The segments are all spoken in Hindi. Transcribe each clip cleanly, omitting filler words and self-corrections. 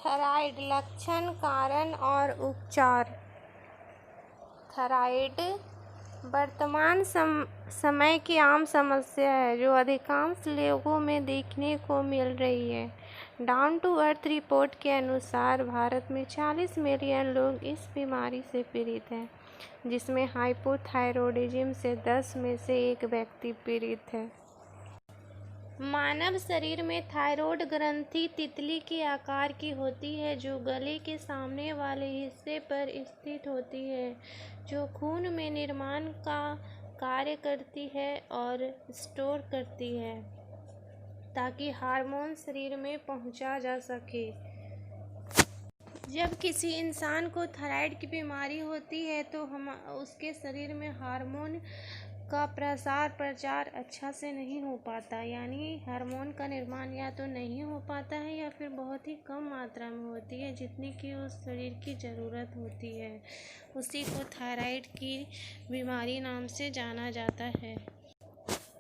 थायराइड लक्षण, कारण और उपचार। थायराइड वर्तमान समय की आम समस्या है जो अधिकांश लोगों में देखने को मिल रही है। डाउन टू अर्थ रिपोर्ट के अनुसार भारत में 40 मिलियन लोग इस बीमारी से पीड़ित हैं, जिसमें हाइपोथायरॉयडिज्म से 10 में से 1 व्यक्ति पीड़ित है। मानव शरीर में थायरॉइड ग्रंथि तितली के आकार की होती है जो गले के सामने वाले हिस्से पर स्थित होती है, जो खून में निर्माण का कार्य करती है और स्टोर करती है ताकि हार्मोन शरीर में पहुंचा जा सके। जब किसी इंसान को थायराइड की बीमारी होती है तो उसके शरीर में हार्मोन का प्रचार अच्छा से नहीं हो पाता, यानी हार्मोन का निर्माण या तो नहीं हो पाता है या फिर बहुत ही कम मात्रा में होती है जितनी कि उस शरीर की ज़रूरत होती है। उसी को थायराइड की बीमारी नाम से जाना जाता है।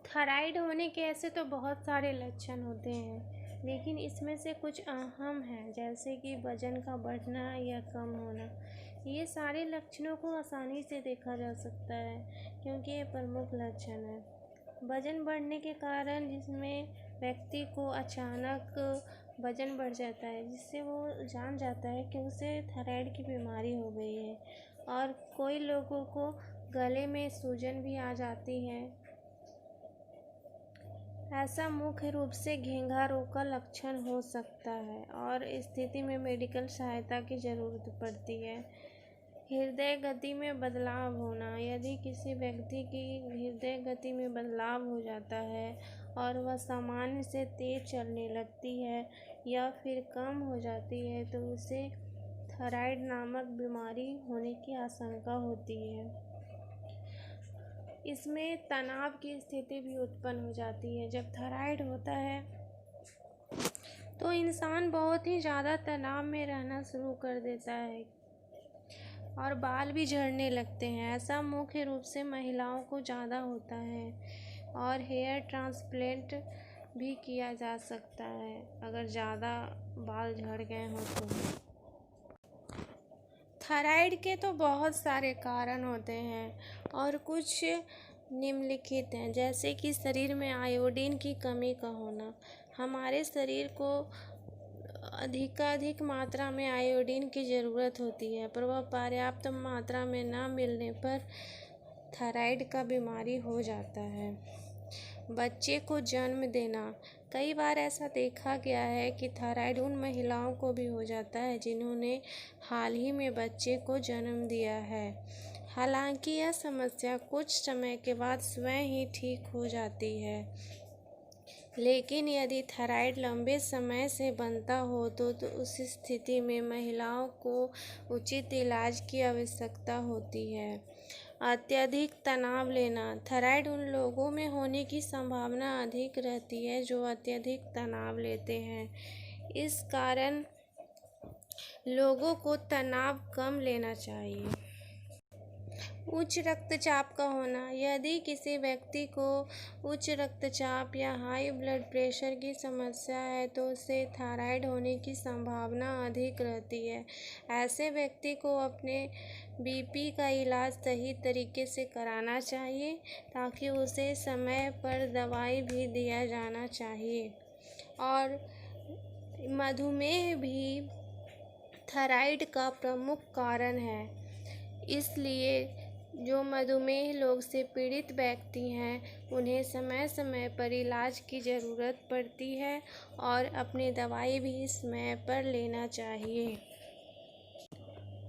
थायराइड होने के ऐसे तो बहुत सारे लक्षण होते हैं, लेकिन इसमें से कुछ अहम हैं, जैसे कि वजन का बढ़ना या कम होना। ये सारे लक्षणों को आसानी से देखा जा सकता है क्योंकि ये प्रमुख लक्षण है। वजन बढ़ने के कारण जिसमें व्यक्ति को अचानक वजन बढ़ जाता है, जिससे वो जान जाता है कि उसे थायराइड की बीमारी हो गई है। और कोई लोगों को गले में सूजन भी आ जाती है। ऐसा मुख्य रूप से घेंघा रोग का लक्षण हो सकता है और स्थिति में मेडिकल सहायता की ज़रूरत पड़ती है। हृदय गति में बदलाव होना। यदि किसी व्यक्ति की हृदय गति में बदलाव हो जाता है और वह सामान्य से तेज चलने लगती है या फिर कम हो जाती है तो उसे थायराइड नामक बीमारी होने की आशंका होती है। इसमें तनाव की स्थिति भी उत्पन्न हो जाती है। जब थायराइड होता है तो इंसान बहुत ही ज़्यादा तनाव में रहना शुरू कर देता है और बाल भी झड़ने लगते हैं। ऐसा मुख्य रूप से महिलाओं को ज़्यादा होता है और हेयर ट्रांसप्लांट भी किया जा सकता है अगर ज़्यादा बाल झड़ गए हों तो। थायराइड के तो बहुत सारे कारण होते हैं और कुछ निम्नलिखित हैं, जैसे कि शरीर में आयोडीन की कमी का होना। हमारे शरीर को अधिकाधिक मात्रा में आयोडीन की ज़रूरत होती है, पर वह पर्याप्त मात्रा में न मिलने पर थायराइड का बीमारी हो जाता है। बच्चे को जन्म देना। कई बार ऐसा देखा गया है कि थायराइड उन महिलाओं को भी हो जाता है जिन्होंने हाल ही में बच्चे को जन्म दिया है। हालांकि यह समस्या कुछ समय के बाद स्वयं ही ठीक हो जाती है, लेकिन यदि थायराइड लंबे समय से बनता हो तो उस स्थिति में महिलाओं को उचित इलाज की आवश्यकता होती है। अत्यधिक तनाव लेना। थायराइड उन लोगों में होने की संभावना अधिक रहती है जो अत्यधिक तनाव लेते हैं। इस कारण लोगों को तनाव कम लेना चाहिए। उच्च रक्तचाप का होना। यदि किसी व्यक्ति को उच्च रक्तचाप या हाई ब्लड प्रेशर की समस्या है तो उसे थायराइड होने की संभावना अधिक रहती है। ऐसे व्यक्ति को अपने बीपी का इलाज सही तरीके से कराना चाहिए ताकि उसे समय पर दवाई भी दिया जाना चाहिए। और मधुमेह भी थायराइड का प्रमुख कारण है, इसलिए जो मधुमेह लोग से पीड़ित व्यक्ति हैं उन्हें समय समय पर इलाज की ज़रूरत पड़ती है और अपनी दवाई भी समय पर लेना चाहिए।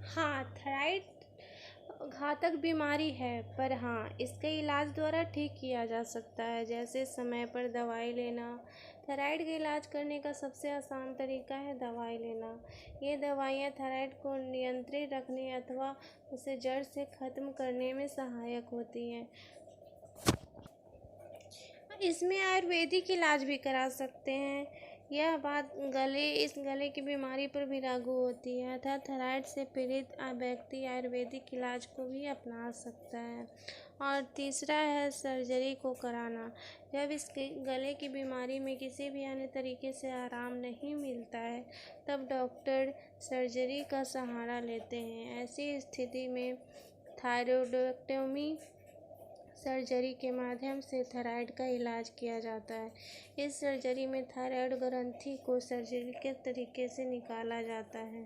हाँ, थायराइड घातक बीमारी है, पर हाँ, इसके इलाज द्वारा ठीक किया जा सकता है, जैसे समय पर दवाई लेना। थायराइड का इलाज करने का सबसे आसान तरीका है दवाई लेना। ये दवाइयाँ थायराइड को नियंत्रित रखने अथवा उसे जड़ से ख़त्म करने में सहायक होती हैं। इसमें आयुर्वेदिक इलाज भी करा सकते हैं। यह बात इस गले की बीमारी पर भी लागू होती है, अर्थात थायराइड से पीड़ित व्यक्ति आयुर्वेदिक इलाज को भी अपना सकता है। और तीसरा है सर्जरी को कराना। जब इस गले की बीमारी में किसी भी अन्य तरीके से आराम नहीं मिलता है तब डॉक्टर सर्जरी का सहारा लेते हैं। ऐसी स्थिति में थायरॉइडेक्टोमी सर्जरी के माध्यम से थायराइड का इलाज किया जाता है। इस सर्जरी में थायराइड ग्रंथि को सर्जरी के तरीके से निकाला जाता है।